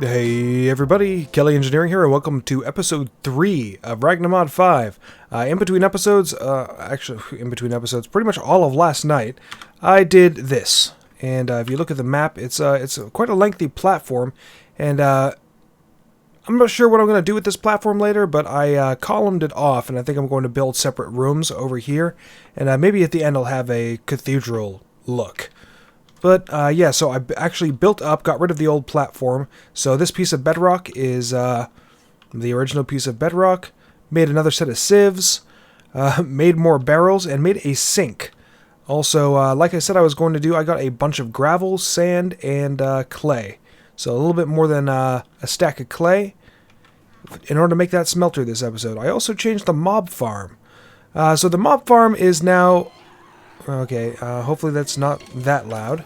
Hey everybody, Kelly Engineering here, and welcome to episode 3 of Ragnamod 5. In between episodes, pretty much all of last night, I did this. And if you look at the map, it's quite a lengthy platform, and I'm not sure what I'm going to do with this platform later, but I columned it off, and I think I'm going to build separate rooms over here, and maybe at the end I'll have a cathedral look. But, yeah, so I actually built up, got rid of the old platform. So this piece of bedrock is the original piece of bedrock. Made another set of sieves. Made more barrels, and made a sink. Also, like I said I was going to do, I got a bunch of gravel, sand, and clay. So a little bit more than a stack of clay in order to make that smelter this episode. I also changed the mob farm. So the mob farm is now... Okay, hopefully that's not that loud.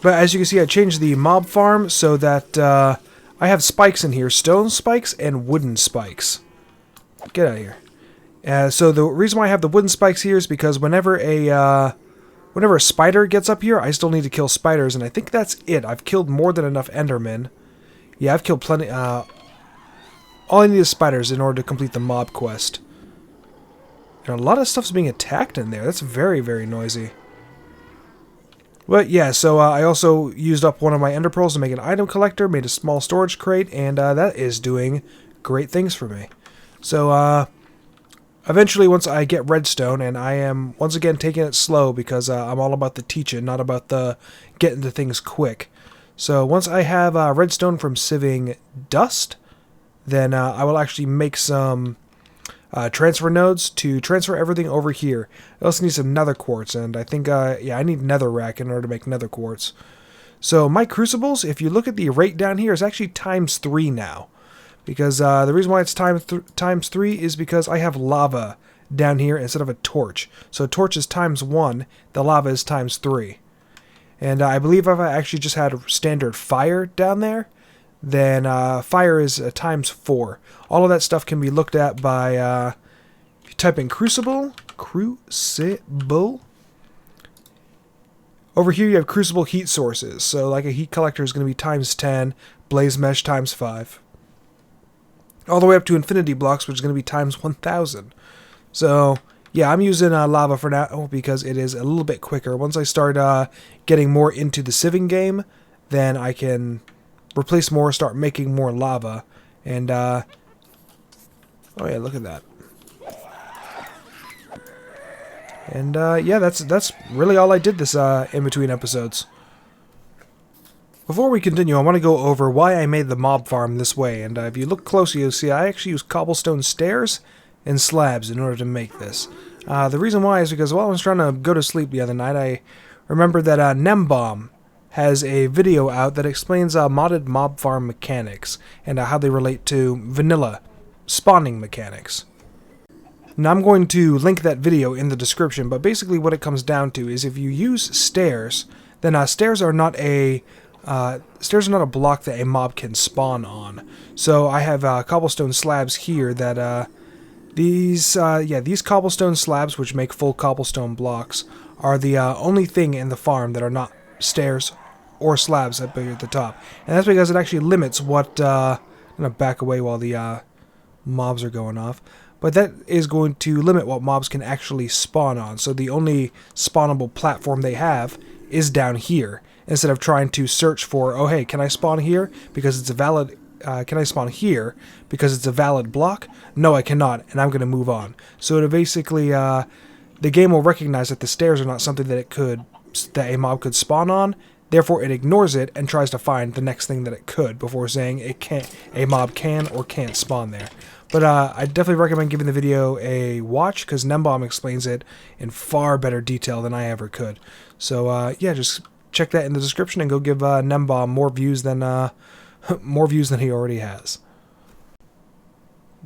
But as you can see, I changed the mob farm so that I have spikes in here. Stone spikes and wooden spikes. Get out of here. So the reason why I have the wooden spikes here is because whenever a spider gets up here, I still need to kill spiders. And I think that's it. I've killed more than enough endermen. Yeah, I've killed plenty. All I need is spiders in order to complete the mob quest. And a lot of stuff's being attacked in there. That's very, very noisy. But yeah, so I also used up one of my ender pearls to make an item collector, made a small storage crate, and that is doing great things for me. So eventually, once I get redstone, and I am once again taking it slow because I'm all about the teaching, not about the getting to things quick. So once I have redstone from sieving dust, then I will actually make some... transfer nodes to transfer everything over here. I also need some nether quartz, and I think, yeah, I need netherrack in order to make nether quartz. So my crucibles, if you look at the rate down here, is actually ×3 now. Because the reason why it's ×3 is because I have lava down here instead of a torch. So a torch is ×1, the lava is ×3. And I believe if I actually just had standard fire down there, then fire is ×4. All of that stuff can be looked at by, if you type in crucible. Over here you have crucible heat sources. So like a heat collector is going to be ×10, blaze mesh ×5. All the way up to infinity blocks, which is going to be ×1000. So yeah, I'm using lava for now because it is a little bit quicker. Once I start getting more into the sieving game, then I can... replace more, start making more lava, and oh yeah, look at that. And yeah, that's really all I did this in between episodes. Before we continue, I want to go over why I made the mob farm this way, and if you look closely, you'll see I actually use cobblestone stairs and slabs in order to make this. The reason why is because while I was trying to go to sleep the other night, I remembered that GNEMBON'S has a video out that explains modded mob farm mechanics and how they relate to vanilla spawning mechanics. Now I'm going to link that video in the description, but basically what it comes down to is if you use stairs, then stairs are not a block that a mob can spawn on. So I have cobblestone slabs here that these cobblestone slabs, which make full cobblestone blocks, are the only thing in the farm that are not stairs or slabs up here at the top. And that's because it actually limits what... I'm going to back away while the mobs are going off. But that is going to limit what mobs can actually spawn on. So the only spawnable platform they have is down here. Instead of trying to search for, oh hey, can I spawn here because it's a valid... can I spawn here because it's a valid block? No, I cannot, and I'm going to move on. So it basically... the game will recognize that the stairs are not something that a mob could spawn on. Therefore, it ignores it and tries to find the next thing that it could before saying a mob can or can't spawn there. But I definitely recommend giving the video a watch because GNEMBON'S explains it in far better detail than I ever could. So yeah, just check that in the description and go give GNEMBON'S more views than he already has.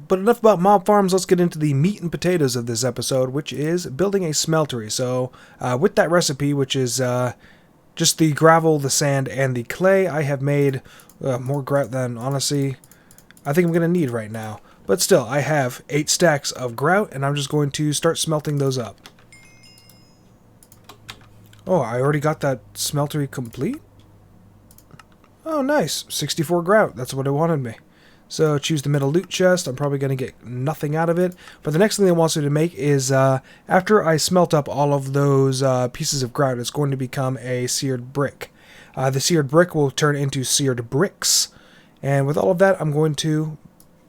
But enough about mob farms, let's get into the meat and potatoes of this episode, which is building a smeltery. So with that recipe, which is just the gravel, the sand, and the clay, I have made more grout than, honestly, I think I'm going to need right now. But still, I have 8 stacks of grout, and I'm just going to start smelting those up. Oh, I already got that smeltery complete? Oh, nice. 64 grout. That's what it wanted me. So choose the middle loot chest. I'm probably going to get nothing out of it. But the next thing it wants me to make is, after I smelt up all of those pieces of grout, it's going to become a seared brick. The seared brick will turn into seared bricks. And with all of that, I'm going to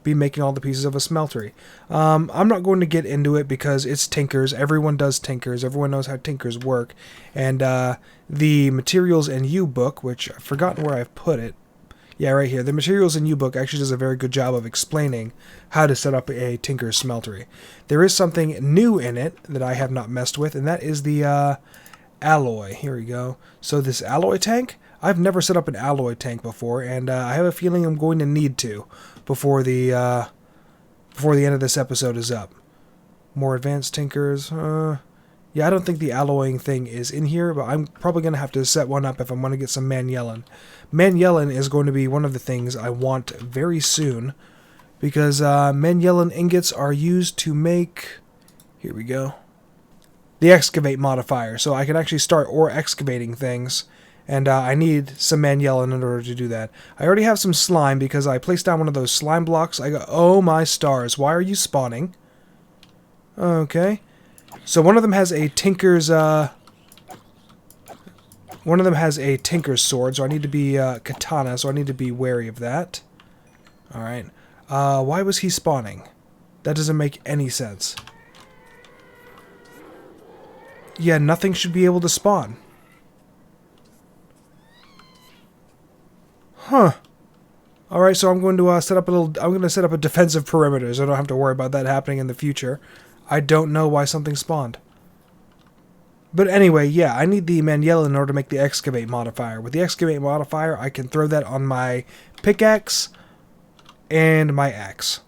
be making all the pieces of a smeltery. I'm not going to get into it because it's tinkers. Everyone does tinkers. Everyone knows how tinkers work. And the materials in U-book, which I've forgotten where I've put it. Yeah, right here. The materials in U-book actually does a very good job of explaining how to set up a tinker's smeltery. There is something new in it that I have not messed with, and that is the alloy. Here we go. So this alloy tank, I've never set up an alloy tank before, and I have a feeling I'm going to need to before the end of this episode is up. More advanced tinkers. Yeah, I don't think the alloying thing is in here, but I'm probably going to have to set one up if I'm going to get some Manyelin. Manyelin is going to be one of the things I want very soon, because Manyelin ingots are used to make, here we go, the excavate modifier. So I can actually start ore excavating things, and I need some Manyelin in order to do that. I already have some slime because I placed down one of those slime blocks. I go, oh my stars, why are you spawning? Okay. So one of them has a tinker's sword, so I need to be katana, so I need to be wary of that. Alright. Why was he spawning? That doesn't make any sense. Yeah, nothing should be able to spawn. Huh. Alright, so I'm going to set up a defensive perimeter, so I don't have to worry about that happening in the future. I don't know why something spawned. But anyway, yeah, I need the Manyelin in order to make the excavate modifier. With the excavate modifier, I can throw that on my pickaxe and my axe.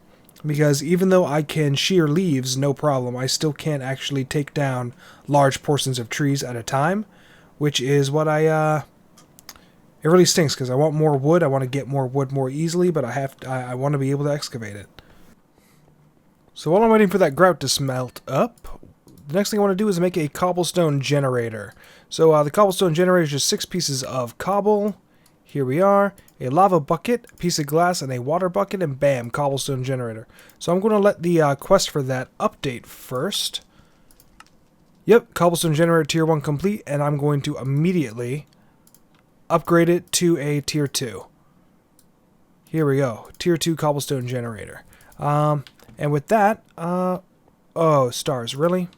Because even though I can shear leaves, no problem, I still can't actually take down large portions of trees at a time. Which is what it really stinks, because I want more wood, I want to get more wood more easily, but I want to be able to excavate it. So while I'm waiting for that grout to smelt up, the next thing I want to do is make a cobblestone generator. So the cobblestone generator is just 6 pieces of cobble. Here we are. A lava bucket, a piece of glass, and a water bucket, and bam, cobblestone generator. So I'm going to let the quest for that update first. Yep, cobblestone generator tier 1 complete, and I'm going to immediately upgrade it to a tier 2. Here we go. Tier 2 cobblestone generator. And with that, oh, stars, really?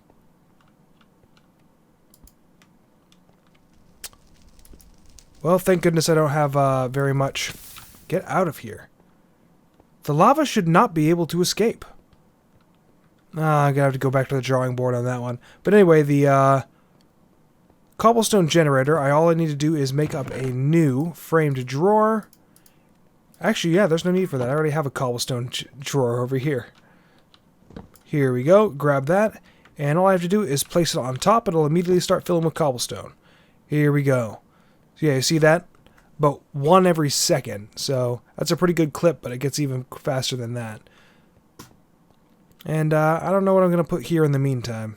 Well, thank goodness I don't have very much. Get out of here. The lava should not be able to escape. I'm gonna have to go back to the drawing board on that one. But anyway, the cobblestone generator, all I need to do is make up a new framed drawer. Actually, yeah, there's no need for that. I already have a cobblestone drawer over here. Here we go, grab that, and all I have to do is place it on top, it'll immediately start filling with cobblestone. Here we go. So yeah, you see that? About 1 every second, so that's a pretty good clip, but it gets even faster than that. And I don't know what I'm going to put here in the meantime.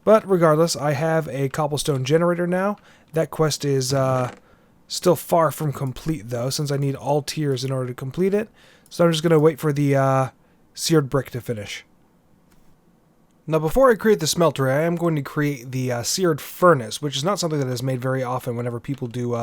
But regardless, I have a cobblestone generator now. That quest is still far from complete, though, since I need all tiers in order to complete it. So I'm just going to wait for the seared brick to finish. Now, before I create the smelter, I am going to create the seared furnace, which is not something that is made very often whenever people do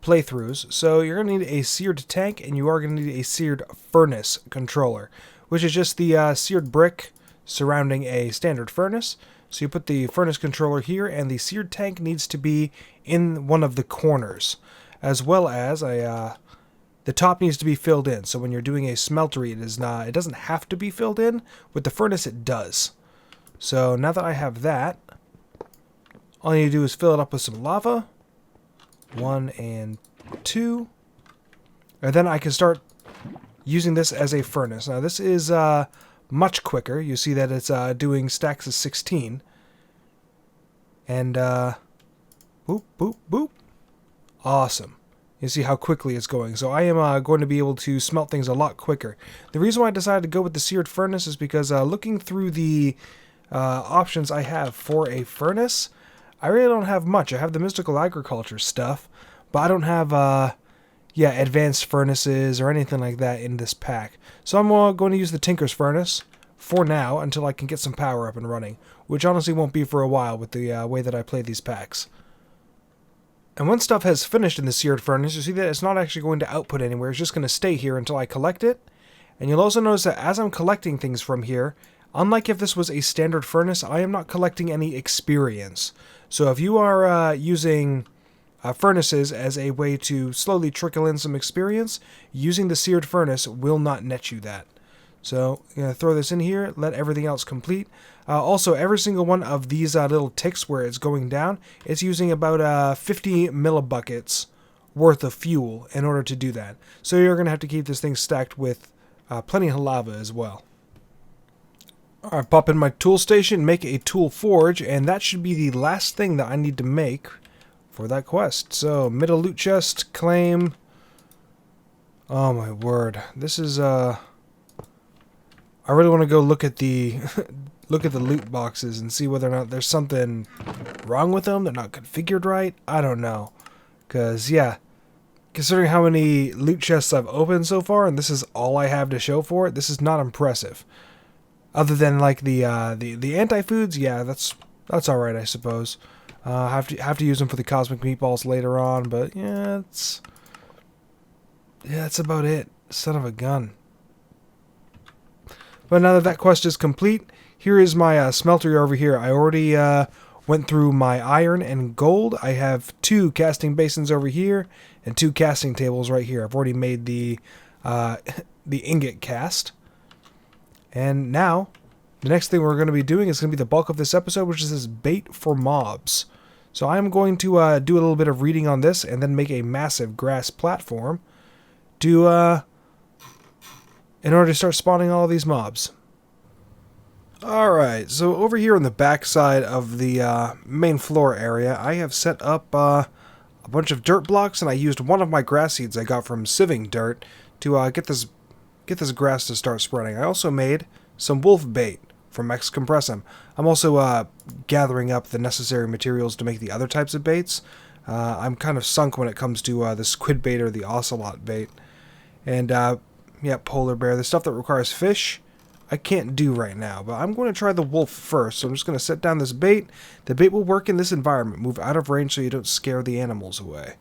playthroughs. So you're going to need a seared tank, and you are going to need a seared furnace controller, which is just the seared brick surrounding a standard furnace. So you put the furnace controller here, and the seared tank needs to be in one of the corners, as well as the top needs to be filled in. So when you're doing a smeltery, it doesn't have to be filled in. With the furnace, it does. So now that I have that, all you need to do is fill it up with some lava. 1 and 2. And then I can start using this as a furnace. Now this is much quicker. You see that it's doing stacks of 16. And boop, boop, boop. Awesome. You see how quickly it's going. So I am going to be able to smelt things a lot quicker. The reason why I decided to go with the seared furnace is because looking through the options I have for a furnace, I really don't have much. I have the mystical agriculture stuff, but I don't have yeah, advanced furnaces or anything like that in this pack. So I'm going to use the Tinker's Furnace for now until I can get some power up and running, which honestly won't be for a while with the way that I play these packs. And once stuff has finished in the seared furnace, you see that it's not actually going to output anywhere. It's just going to stay here until I collect it. And you'll also notice that as I'm collecting things from here, unlike if this was a standard furnace, I am not collecting any experience. So if you are using furnaces as a way to slowly trickle in some experience, using the seared furnace will not net you that. So I'm going to throw this in here, let everything else complete. Also, every single one of these little ticks where it's going down, it's using about 50 millibuckets worth of fuel in order to do that. So you're going to have to keep this thing stacked with plenty of lava as well. Alright, pop in my tool station, make a tool forge, and that should be the last thing that I need to make for that quest. So, middle loot chest, claim. Oh my word. This is, I really want to go look at the look at the loot boxes and see whether or not there's something wrong with them. They're not configured right. I don't know. Because, yeah, considering how many loot chests I've opened so far, and this is all I have to show for it, this is not impressive. Other than, like, the anti-foods, yeah, that's alright, I suppose. Have to use them for the cosmic meatballs later on, but, yeah, that's about it. Son of a gun. But now that that quest is complete, here is my smeltery over here. I already went through my iron and gold. I have 2 casting basins over here and 2 casting tables right here. I've already made the ingot cast. And now, the next thing we're going to be doing is going to be the bulk of this episode, which is this bait for mobs. So I'm going to do a little bit of reading on this and then make a massive grass platform to in order to start spawning all of these mobs. Alright, so over here on the back side of the main floor area, I have set up a bunch of dirt blocks, and I used one of my grass seeds I got from sieving dirt to get this grass to start spreading. I also made some wolf bait from X Compressum. I'm also gathering up the necessary materials to make the other types of baits. I'm kind of sunk when it comes to the squid bait or the ocelot bait. And yeah, polar bear. The stuff that requires fish, I can't do right now, but I'm going to try the wolf first. So I'm just going to set down this bait. The bait will work in this environment. Move out of range so you don't scare the animals away.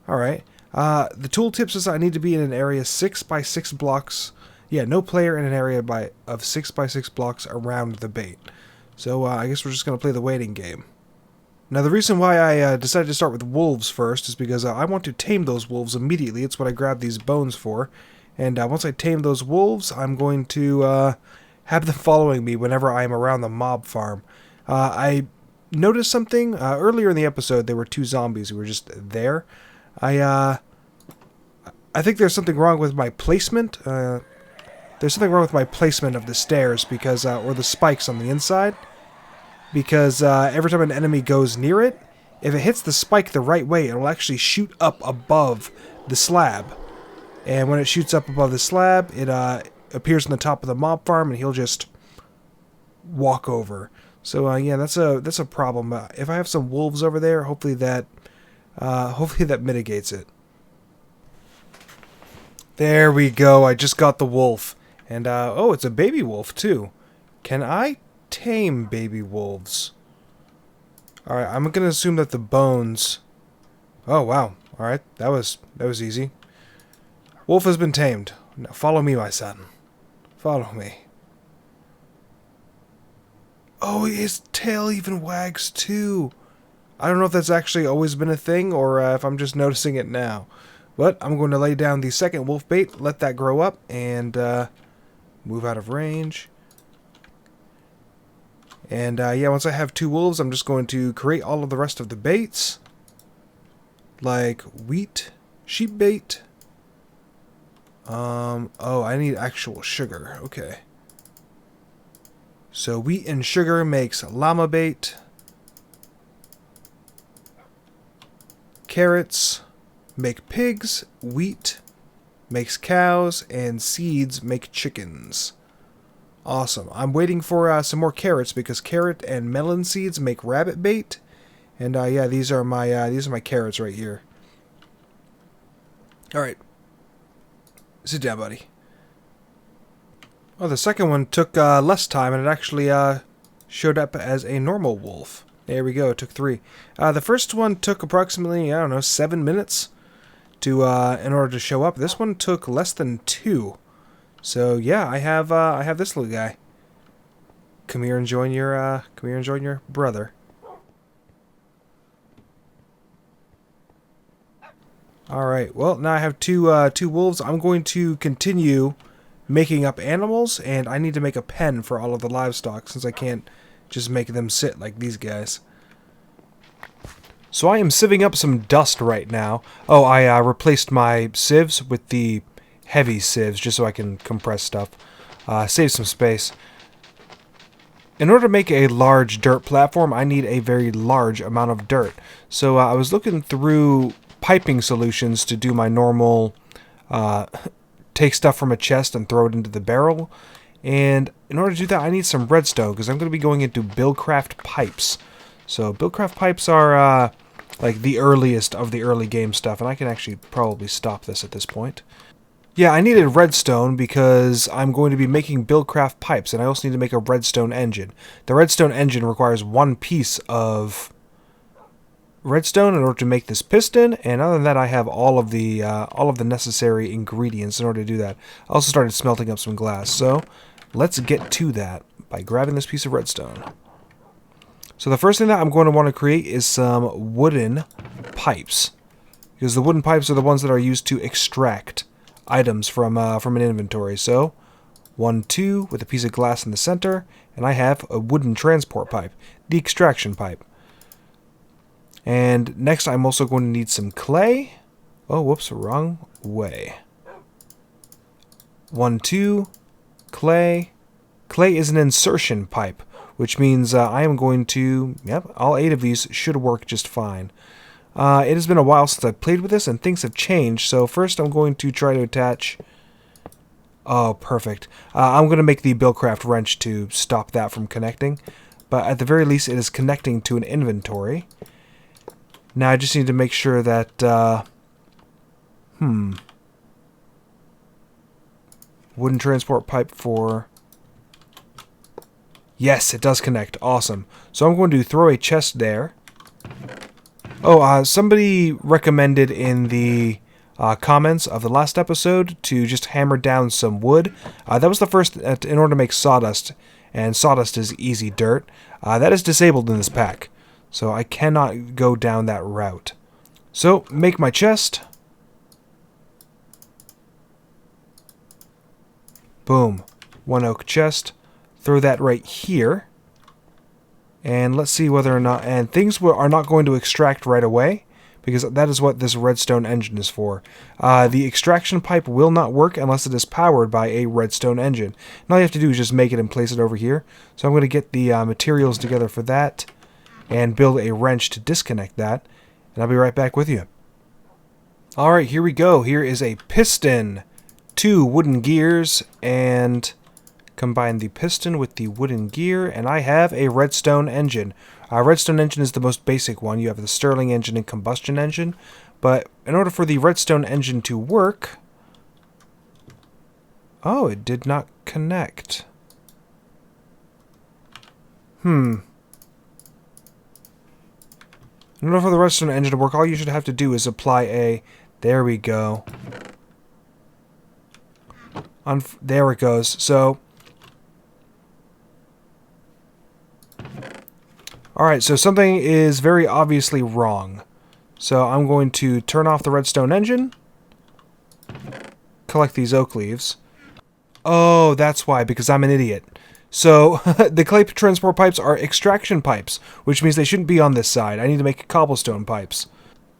Alright. The tooltip says I need to be in an area 6 by 6 blocks. Yeah, no player in an area of 6 by 6 blocks around the bait. So I guess we're just going to play the waiting game. Now the reason why I decided to start with wolves first is because I want to tame those wolves immediately. It's what I grabbed these bones for. And once I tame those wolves, I'm going to have them following me whenever I'm around the mob farm. I noticed something. Earlier in the episode, there were 2 zombies who were just there. I think there's something wrong with my placement. There's something wrong with my placement of the stairs, because or the spikes on the inside. Because every time an enemy goes near it, if it hits the spike the right way, it will actually shoot up above the slab. And when it shoots up above the slab, it appears on the top of the mob farm, and he'll just walk over. So yeah, that's a problem. If I have some wolves over there, hopefully that mitigates it. There we go. I just got the wolf, and oh, it's a baby wolf too. Can I tame baby wolves? All right, I'm gonna assume that the bones. Oh wow! All right, that was easy. Wolf has been tamed. Now follow me, my son. Follow me. Oh, his tail even wags too. I don't know if that's actually always been a thing, or if I'm just noticing it now. But I'm going to lay down the second wolf bait, let that grow up, and move out of range. And yeah, once I have 2 wolves, I'm just going to create all of the rest of the baits. Like wheat, sheep bait. Oh, I need actual sugar. Okay. So wheat and sugar makes llama bait. Carrots make pigs. Wheat makes cows. And seeds make chickens. Awesome. I'm waiting for some more carrots, because carrot and melon seeds make rabbit bait. And yeah, these are my carrots right here. Alright. Sit down, buddy. Oh, the second one took less time, and it actually showed up as a normal wolf. There we go, it took 3. The first one took approximately, I don't know, 7 minutes to in order to show up. This one took less than 2. So yeah, I have this little guy. Come here and join your brother. Alright, well, now I have two wolves. I'm going to continue making up animals, and I need to make a pen for all of the livestock, since I can't just make them sit like these guys. So I am sieving up some dust right now. Oh, I replaced my sieves with the heavy sieves, just so I can compress stuff. Save some space. In order to make a large dirt platform, I need a very large amount of dirt. So I was looking through piping solutions to do my normal take stuff from a chest and throw it into the barrel. And in order to do that, I need some redstone, because I'm going to be going into buildcraft pipes. So buildcraft pipes are like the earliest of the early game stuff, and I can actually probably stop this at this point. Yeah, I needed redstone because I'm going to be making buildcraft pipes, and I also need to make a redstone engine. The redstone engine requires 1 piece of redstone in order to make this piston, and other than that, I have all of the necessary ingredients in order to do that. I also started smelting up some glass, so let's get to that by grabbing this piece of redstone. So the first thing that I'm going to want to create is some wooden pipes, because the wooden pipes are the ones that are used to extract items from an inventory. So 1, 2 with a piece of glass in the center, and I have a wooden transport pipe, the extraction pipe. And next I'm also going to need some clay. Oh, whoops, wrong way. 1, 2, clay. Clay is an insertion pipe, which means I am going to, yep, all 8 of these should work just fine. It has been a while since I've played with this, and things have changed, so first I'm going to try to attach... Oh, perfect. I'm going to make the buildcraft wrench to stop that from connecting, but at the very least it is connecting to an inventory. Now I just need to make sure that, wooden transport pipe for... Yes, it does connect. Awesome. So I'm going to throw a chest there. Oh, somebody recommended in the comments of the last episode to just hammer down some wood. That was the first in order to make sawdust, and sawdust is easy dirt. That is disabled in this pack, so I cannot go down that route. So, make my chest. Boom. 1 oak chest. Throw that right here. And let's see whether or not... And things are not going to extract right away, because that is what this redstone engine is for. The extraction pipe will not work unless it is powered by a redstone engine. And all you have to do is just make it and place it over here. So I'm going to get the materials together for that and build a wrench to disconnect that. And I'll be right back with you. Alright, here we go. Here is a piston, 2 wooden gears, and combine the piston with the wooden gear, and I have a redstone engine. Redstone engine is the most basic one. You have the Stirling engine and combustion engine, but in order for the redstone engine to work... Oh, it did not connect. In order for the redstone engine to work, all you should have to do is apply a... There we go. There it goes. So... Alright, so something is very obviously wrong. So I'm going to turn off the redstone engine. Collect these oak leaves. Oh, that's why, because I'm an idiot. So, the clay transport pipes are extraction pipes, which means they shouldn't be on this side. I need to make cobblestone pipes.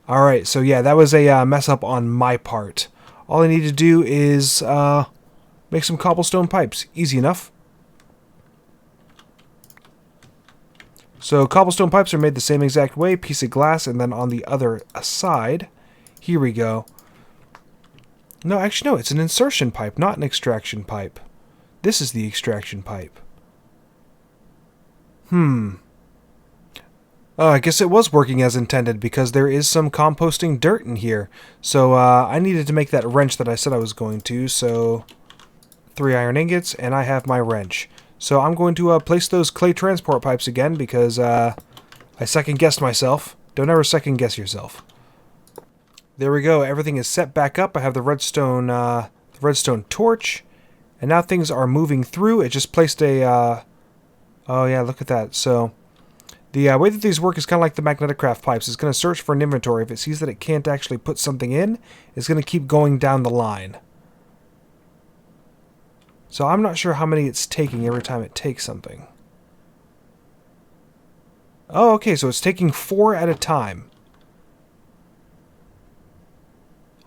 Alright, so yeah, that was a mess up on my part. All I need to do is make some cobblestone pipes. Easy enough. So cobblestone pipes are made the same exact way, piece of glass, and then on the other side, here we go. No, actually no, it's an insertion pipe, not an extraction pipe. This is the extraction pipe. Oh, Oh, I guess it was working as intended because there is some composting dirt in here. So I needed to make that wrench that I said I was going to. So 3 iron ingots, and I have my wrench. So I'm going to place those clay transport pipes again because I second-guessed myself. Don't ever second-guess yourself. There we go. Everything is set back up. I have the redstone torch, and now things are moving through. It just placed a... oh yeah, look at that. So the way that these work is kind of like the magnetic craft pipes. It's going to search for an inventory. If it sees that it can't actually put something in, it's going to keep going down the line. So I'm not sure how many it's taking every time it takes something. Oh, okay, so it's taking 4 at a time.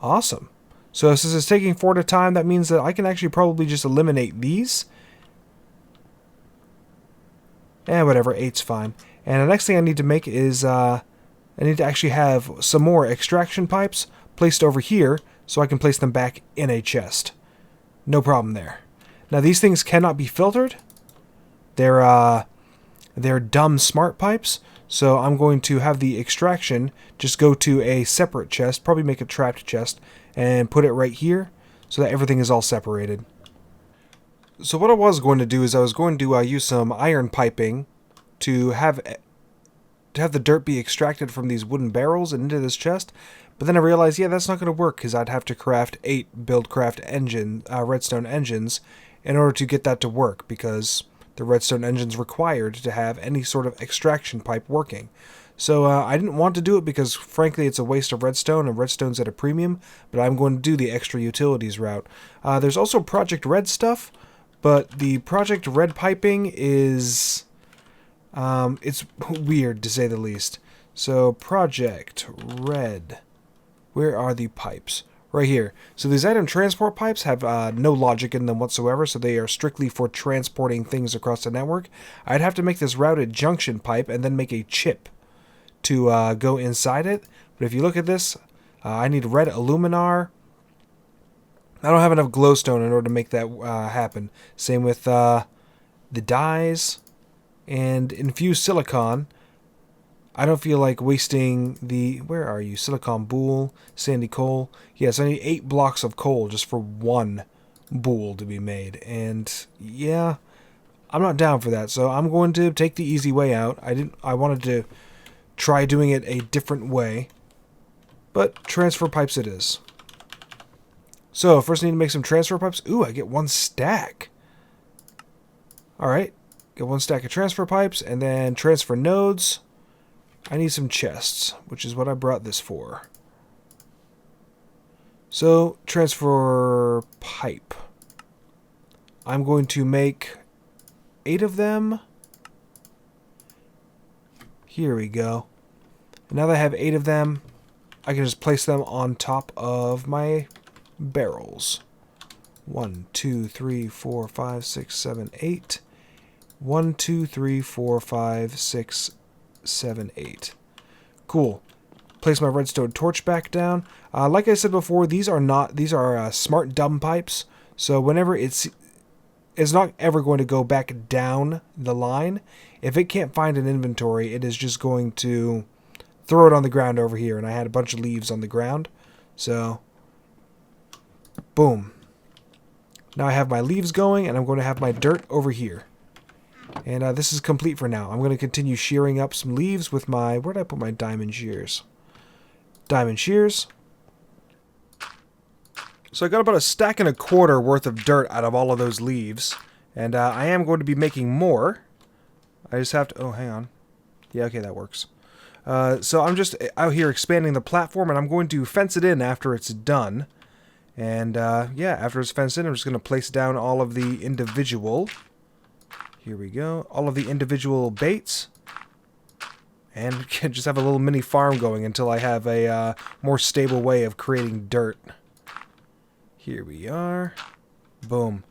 Awesome. So since it's taking 4 at a time, that means that I can actually probably just eliminate these. Whatever, 8's fine. And the next thing I need to make is, I need to actually have some more extraction pipes placed over here so I can place them back in a chest. No problem there. Now these things cannot be filtered. They're dumb smart pipes, so I'm going to have the extraction just go to a separate chest, probably make a trapped chest, and put it right here so that everything is all separated. So what I was going to do is I was going to use some iron piping to have the dirt be extracted from these wooden barrels and into this chest, but then I realized, yeah, that's not going to work because I'd have to craft 8 redstone engines in order to get that to work, because the redstone engine's required to have any sort of extraction pipe working. So I didn't want to do it because, frankly, it's a waste of redstone, and redstone's at a premium, but I'm going to do the extra utilities route. There's also Project Red stuff, but the Project Red piping is... it's weird, to say the least. So, Project Red. Where are the pipes? Right here. So these item transport pipes have no logic in them whatsoever, so they are strictly for transporting things across the network. I'd have to make this routed junction pipe and then make a chip to go inside it. But if you look at this, I need red aluminar. I don't have enough glowstone in order to make that happen. Same with the dyes and infused silicon. I don't feel like wasting the... Where are you? Silicon boule, sandy coal. Yes, I need 8 blocks of coal just for 1 boule to be made. And yeah, I'm not down for that. So I'm going to take the easy way out. I wanted to try doing it a different way. But transfer pipes it is. So first I need to make some transfer pipes. Ooh, I get 1 stack. Alright. Get 1 stack of transfer pipes and then transfer nodes. I need some chests, which is what I brought this for. So, transfer pipe. I'm going to make 8 of them. Here we go. And now that I have 8 of them, I can just place them on top of my barrels. 1, 2, 3, 4, 5, 6, 7, 8. 1, 2, 3, 4, 5, 6, 7, 8. Cool. Place my redstone torch back down. Like I said before, these are smart dumb pipes. So whenever it's not ever going to go back down the line. If it can't find an inventory, it is just going to throw it on the ground over here. And I had a bunch of leaves on the ground, so boom. Now I have my leaves going, and I'm going to have my dirt over here. And this is complete for now. I'm going to continue shearing up some leaves with my... Where did I put my diamond shears? Diamond shears. So I got about 1.25 stacks worth of dirt out of all of those leaves. And I am going to be making more. I just have to... Oh, hang on. Yeah, okay, that works. So I'm just out here expanding the platform, and I'm going to fence it in after it's done. And yeah, after it's fenced in, I'm just going to place down all of the individual... Here we go. All of the individual baits. And just have a little mini farm going until I have a more stable way of creating dirt. Here we are. Boom.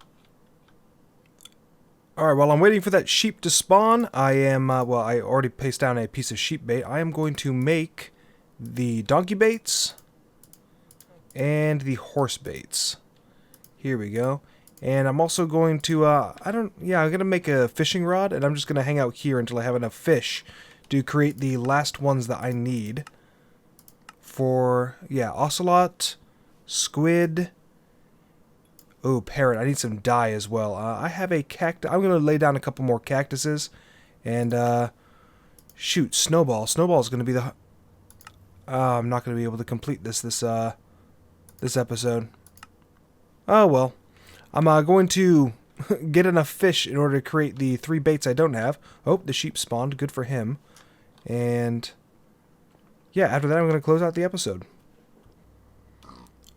Alright, while I'm waiting for that sheep to spawn, I am, well, I already placed down a piece of sheep bait. I am going to make the donkey baits and the horse baits. Here we go. And I'm also going to, I'm going to make a fishing rod, and I'm just going to hang out here until I have enough fish to create the last ones that I need for, yeah, ocelot, squid. Oh, parrot. I need some dye as well. I have a cactus. I'm going to lay down a couple more cactuses. And, shoot, snowball. Snowball is going to be the... I'm not going to be able to complete this episode. Oh, well. I'm going to get enough fish in order to create the 3 baits I don't have. Oh, the sheep spawned. Good for him. And, yeah, after that I'm going to close out the episode.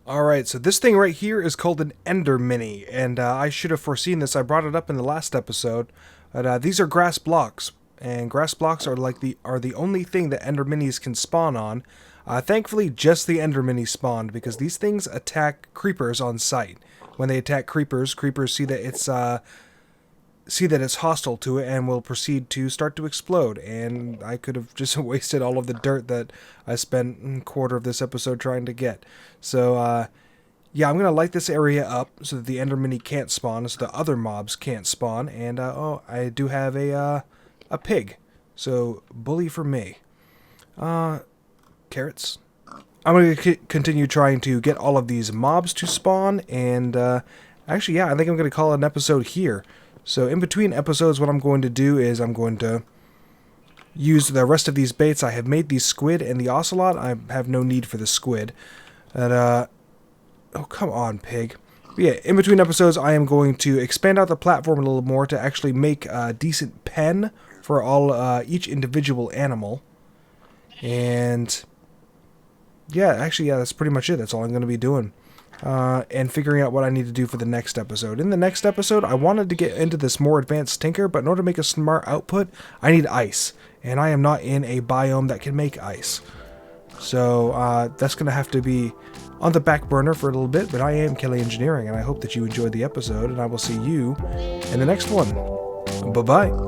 Alright, so this thing right here is called an ender mini, and I should have foreseen this. I brought it up in the last episode. But these are grass blocks, and grass blocks are the only thing that ender minis can spawn on. Thankfully, just the ender mini spawned, because these things attack creepers on sight. When they attack creepers, creepers see that it's hostile to it and will proceed to start to explode. And I could have just wasted all of the dirt that I spent a quarter of this episode trying to get. So, yeah, I'm going to light this area up so that the ender mini can't spawn, so the other mobs can't spawn. And, oh, I do have a pig. So, bully for me. Carrots. I'm going to continue trying to get all of these mobs to spawn. And, actually, yeah, I think I'm going to call it an episode here. So in between episodes, what I'm going to do is I'm going to use the rest of these baits. I have made the squid and the ocelot. I have no need for the squid. And, oh, come on, pig. But yeah, in between episodes, I am going to expand out the platform a little more to actually make a decent pen for each individual animal. And, yeah, actually, yeah, that's pretty much it. That's all I'm going to be doing. And figuring out what I need to do for the next episode. In the next episode, I wanted to get into this more advanced tinker, but in order to make a smart output, I need ice. And I am not in a biome that can make ice. So, that's going to have to be on the back burner for a little bit, but I am Kelly Engineering, and I hope that you enjoyed the episode, and I will see you in the next one. Bye-bye.